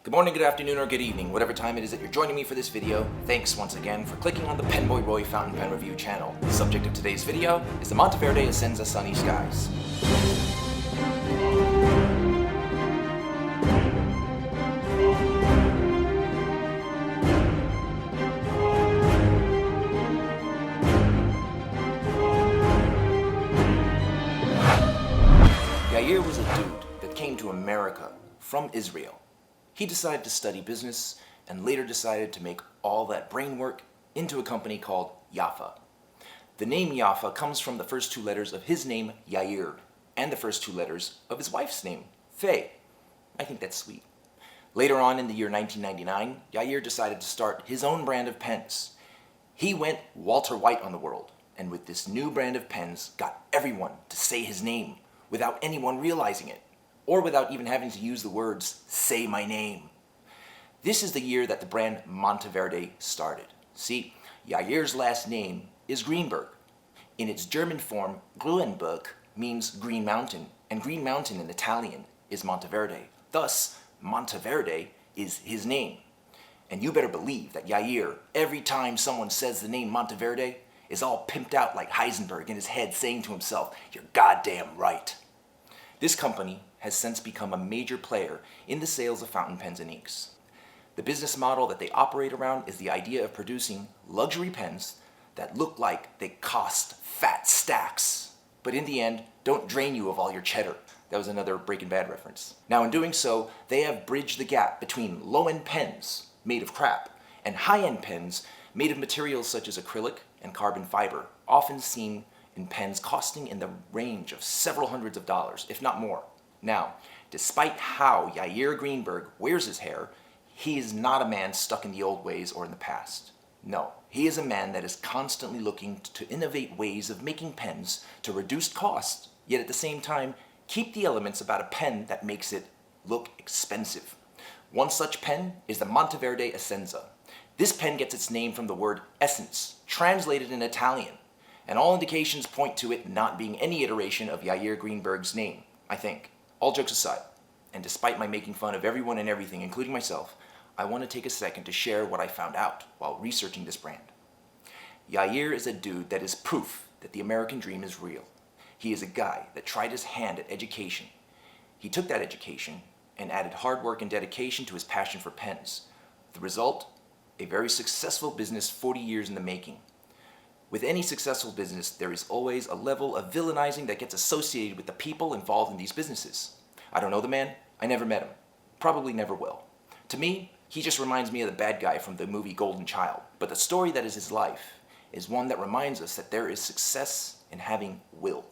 Good morning, good afternoon, or good evening, whatever time it is that you're joining me for this video. Thanks once again for clicking on the PenBoyRoy Fountain Pen Review channel. The subject of today's video is the Monteverde Essenza Sunny Skies. Yair was a dude that came to America from Israel. He decided to study business and later decided to make all that brain work into a company called Yafa. The name Yafa comes from the first two letters of his name, Yair, and the first two letters of his wife's name, Faye. I think that's sweet. Later on in the year 1999, Yair decided to start his own brand of pens. He went Walter White on the world, and with this new brand of pens, got everyone to say his name without anyone realizing it, or without even having to use the words, "say my name." This is the year that the brand Monteverde started. See, Yair's last name is Greenberg. In its German form, Grünberg means green mountain, and green mountain in Italian is Monteverde. Thus, Monteverde is his name. And you better believe that Yair, every time someone says the name Monteverde, is all pimped out like Heisenberg in his head saying to himself, "You're goddamn right." This company has since become a major player in the sales of fountain pens and inks. The business model that they operate around is the idea of producing luxury pens that look like they cost fat stacks, but in the end, don't drain you of all your cheddar. That was another Breaking Bad reference. Now, in doing so, they have bridged the gap between low-end pens made of crap and high-end pens made of materials such as acrylic and carbon fiber, often seen in pens costing in the range of several hundreds of dollars, if not more. Now, despite how Yair Greenberg wears his hair, he is not a man stuck in the old ways or in the past. No, he is a man that is constantly looking to innovate ways of making pens to reduce cost, yet at the same time, keep the elements about a pen that makes it look expensive. One such pen is the Monteverde Essenza. This pen gets its name from the word essence, translated in Italian, and all indications point to it not being any iteration of Yair Greenberg's name, I think. All jokes aside, and despite my making fun of everyone and everything, including myself, I want to take a second to share what I found out while researching this brand. Yair is a dude that is proof that the American dream is real. He is a guy that tried his hand at education. He took that education and added hard work and dedication to his passion for pens. The result? A very successful business 40 years in the making. With any successful business, there is always a level of villainizing that gets associated with the people involved in these businesses. I don't know the man. I never met him. Probably never will. To me, he just reminds me of the bad guy from the movie Golden Child. But the story that is his life is one that reminds us that there is success in having will.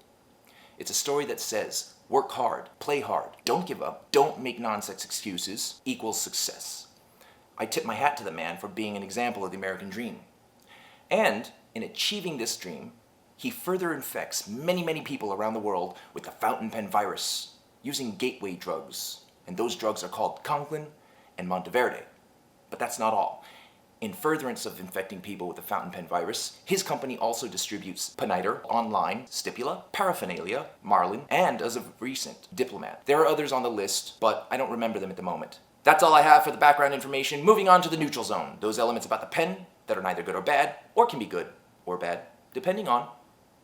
It's a story that says, work hard, play hard, don't give up, don't make nonsense excuses, equals success. I tip my hat to the man for being an example of the American dream. And in achieving this dream, he further infects many people around the world with the fountain pen virus using gateway drugs. And those drugs are called Conklin and Monteverde. But that's not all. In furtherance of infecting people with the fountain pen virus, his company also distributes Peniter, Online, Stipula, Paraphernalia, Marlin, and as of recent, Diplomat. There are others on the list, but I don't remember them at the moment. That's all I have for the background information. Moving on to the neutral zone. Those elements about the pen that are neither good or bad, or can be good or bad, depending on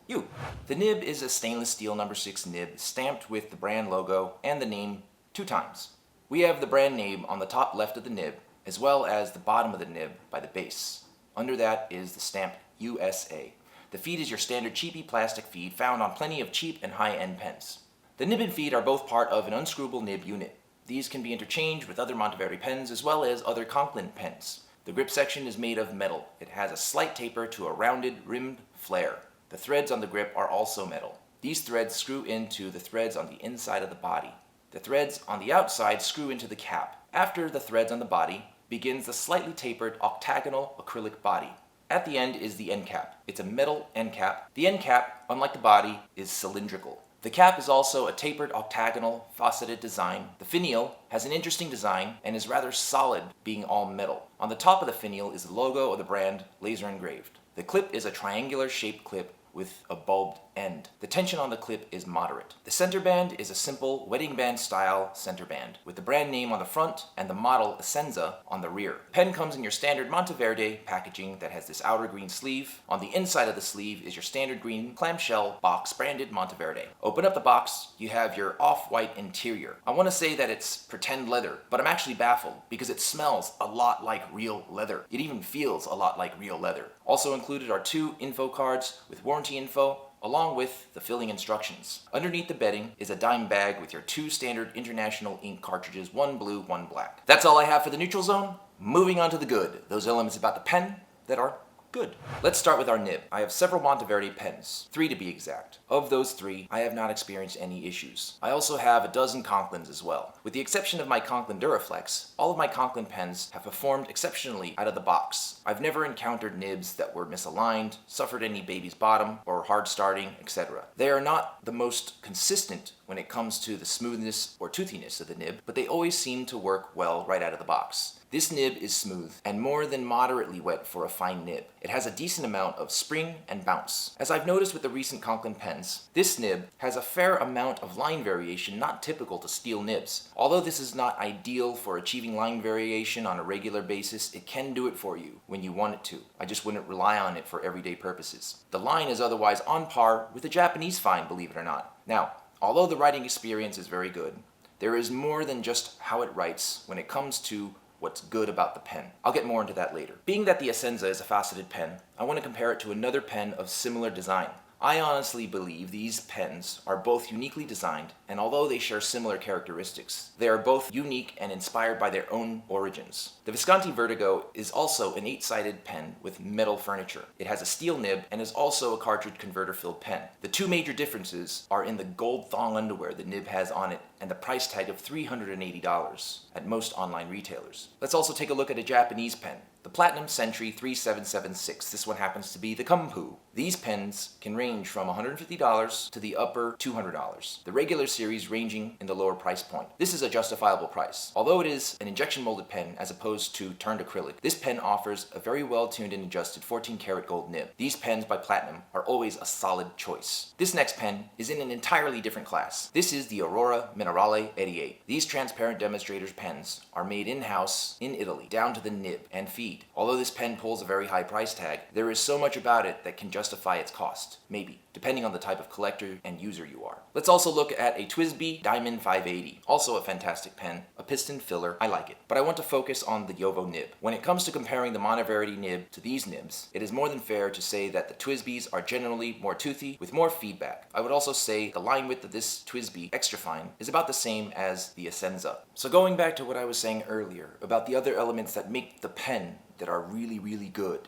you. The nib is a stainless steel No. 6 nib stamped with the brand logo and the name 2 times. We have the brand name on the top left of the nib, as well as the bottom of the nib by the base. Under that is the stamp USA. The feed is your standard cheapy plastic feed found on plenty of cheap and high-end pens. The nib and feed are both part of an unscrewable nib unit. These can be interchanged with other Monteverde pens as well as other Conklin pens. The grip section is made of metal. It has a slight taper to a rounded, rimmed flare. The threads on the grip are also metal. These threads screw into the threads on the inside of the body. The threads on the outside screw into the cap. After the threads on the body begins the slightly tapered octagonal acrylic body. At the end is the end cap. It's a metal end cap. The end cap, unlike the body, is cylindrical. The cap is also a tapered octagonal faceted design. The finial has an interesting design and is rather solid, being all metal. On the top of the finial is the logo of the brand, laser engraved. The clip is a triangular shaped clip with a bulbed end. The tension on the clip is moderate. The center band is a simple wedding band style center band with the brand name on the front and the model Essenza on the rear. The pen comes in your standard Monteverde packaging that has this outer green sleeve. On the inside of the sleeve is your standard green clamshell box branded Monteverde. Open up the box, you have your off-white interior. I want to say that it's pretend leather, but I'm actually baffled because it smells a lot like real leather. It even feels a lot like real leather. Also included are 2 info cards with warranty info, along with the filling instructions. Underneath the bedding is a dime bag with your 2 standard international ink cartridges, 1 blue, 1 black. That's all I have for the neutral zone. Moving on to the good, those elements about the pen that are good. Let's start with our nib. I have several Monteverde pens, 3 to be exact. Of those 3, I have not experienced any issues. I also have a dozen Conklins as well. With the exception of my Conklin Duraflex, all of my Conklin pens have performed exceptionally out of the box. I've never encountered nibs that were misaligned, suffered any baby's bottom, or hard starting, etc. They are not the most consistent when it comes to the smoothness or toothiness of the nib, but they always seem to work well right out of the box. This nib is smooth and more than moderately wet for a fine nib. It has a decent amount of spring and bounce. As I've noticed with the recent Conklin pens, this nib has a fair amount of line variation not typical to steel nibs. Although this is not ideal for achieving line variation on a regular basis, it can do it for you when you want it to. I just wouldn't rely on it for everyday purposes. The line is otherwise on par with the Japanese fine, believe it or not. Now, although the writing experience is very good, there is more than just how it writes when it comes to what's good about the pen. I'll get more into that later. Being that the Essenza is a faceted pen, I want to compare it to another pen of similar design. I honestly believe these pens are both uniquely designed, and although they share similar characteristics, they are both unique and inspired by their own origins. The Visconti Vertigo is also an 8-sided pen with metal furniture. It has a steel nib and is also a cartridge converter filled pen. The 2 major differences are in the gold thong underwear the nib has on it and the price tag of $380 at most online retailers. Let's also take a look at a Japanese pen, the Platinum Century 3776. This one happens to be the Kumpu. These pens can range from $150 to the upper $200, the regular series ranging in the lower price point. This is a justifiable price. Although it is an injection molded pen as opposed to turned acrylic, this pen offers a very well tuned and adjusted 14 karat gold nib. These pens by Platinum are always a solid choice. This next pen is in an entirely different class. This is the Aurora Minerale 88. These transparent demonstrators pens are made in-house in Italy, down to the nib and feed. Although this pen pulls a very high price tag, there is so much about it that can justify its cost. Maybe, depending on the type of collector and user you are. Let's also look at a TWSBI Diamond 580. Also a fantastic pen, a piston filler, I like it. But I want to focus on the Jowo nib. When it comes to comparing the Monteverde nib to these nibs, it is more than fair to say that the TWSBIs are generally more toothy with more feedback. I would also say the line width of this TWSBI Extra Fine is about the same as the Essenza. So going back to what I was saying earlier about the other elements that make the pen that are really, really good.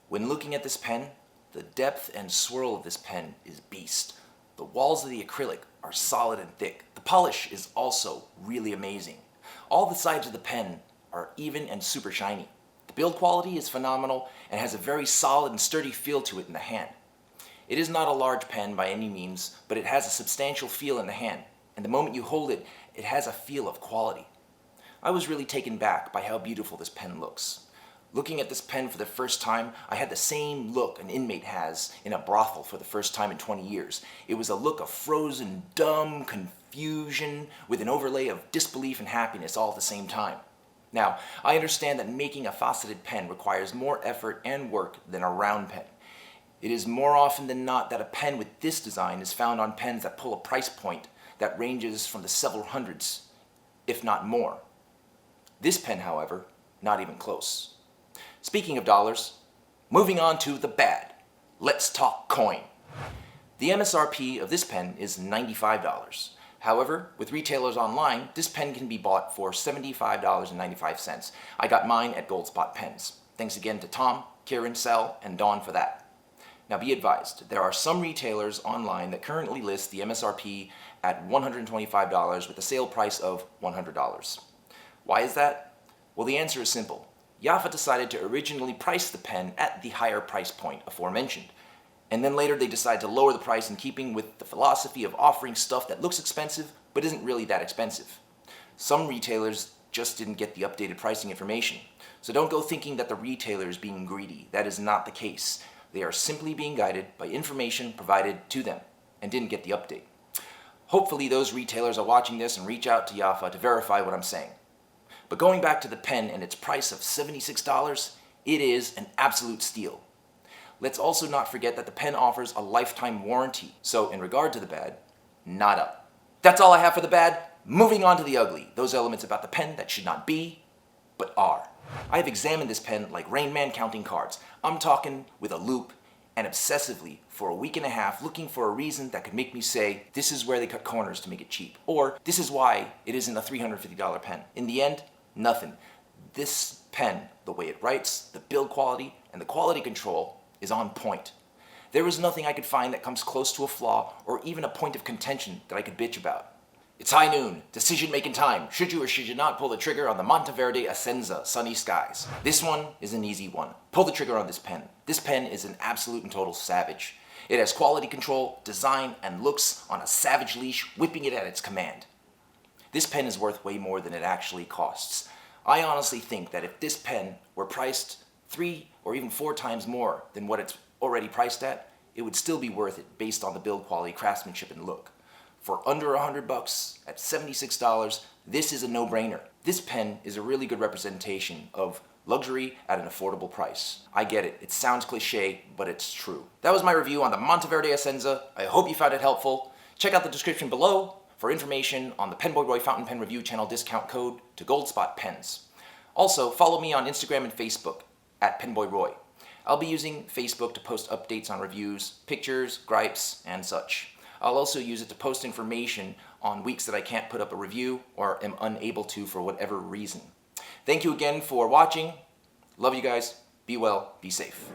When looking at this pen, the depth and swirl of this pen is beast. The walls of the acrylic are solid and thick. The polish is also really amazing. All the sides of the pen are even and super shiny. The build quality is phenomenal and has a very solid and sturdy feel to it in the hand. It is not a large pen by any means, but it has a substantial feel in the hand, and the moment you hold it, it has a feel of quality. I was really taken back by how beautiful this pen looks. Looking at this pen for the first time, I had the same look an inmate has in a brothel for the first time in 20 years. It was a look of frozen, dumb confusion with an overlay of disbelief and happiness all at the same time. Now, I understand that making a faceted pen requires more effort and work than a round pen. It is more often than not that a pen with this design is found on pens that pull a price point that ranges from the several hundreds, if not more. This pen, however, not even close. Speaking of dollars, moving on to the bad. Let's talk coin. The MSRP of this pen is $95. However, with retailers online, this pen can be bought for $75.95. I got mine at Gold Spot Pens. Thanks again to Tom, Kieran, Sal, and Dawn for that. Now be advised, there are some retailers online that currently list the MSRP at $125 with a sale price of $100. Why is that? Well, the answer is simple. Jaffa decided to originally price the pen at the higher price point aforementioned, and then later they decided to lower the price in keeping with the philosophy of offering stuff that looks expensive but isn't really that expensive. Some retailers just didn't get the updated pricing information, so don't go thinking that the retailer is being greedy. That is not the case. they are simply being guided by information provided to them and didn't get the update. Hopefully those retailers are watching this and reach out to Jaffa to verify what I'm saying. But going back to the pen and its price of $76, it is an absolute steal. Let's also not forget that the pen offers a lifetime warranty. So in regard to the bad, nada. That's all I have for the bad. Moving on to the ugly, those elements about the pen that should not be, but are. I have examined this pen like Rain Man counting cards. I'm talking with a loop and obsessively for a week and a half looking for a reason that could make me say, this is where they cut corners to make it cheap. Or, this is why it isn't a $350 pen. In the end, nothing. This pen, the way it writes, the build quality, and the quality control is on point. There is nothing I could find that comes close to a flaw or even a point of contention that I could bitch about. It's high noon, decision-making time. Should you or should you not pull the trigger on the Monteverde Essenza, Sunny Skies? This one is an easy one. Pull the trigger on this pen. This pen is an absolute and total savage. It has quality control, design, and looks on a savage leash, whipping it at its command. This pen is worth way more than it actually costs. I honestly think that if this pen were priced 3 or even 4 times more than what it's already priced at, it would still be worth it based on the build quality, craftsmanship, and look. For under $100 at $76, this is a no-brainer. This pen is a really good representation of luxury at an affordable price. I get it. It sounds cliche, but it's true. That was my review on the Monteverde Essenza. I hope you found it helpful. Check out the description below for information on the PenBoyRoy Fountain Pen Review channel discount code to Gold Spot Pens. Also, follow me on Instagram and Facebook at PenBoyRoy. I'll be using Facebook to post updates on reviews, pictures, gripes, and such. I'll also use it to post information on weeks that I can't put up a review or am unable to for whatever reason. Thank you again for watching. Love you guys. Be well. Be safe.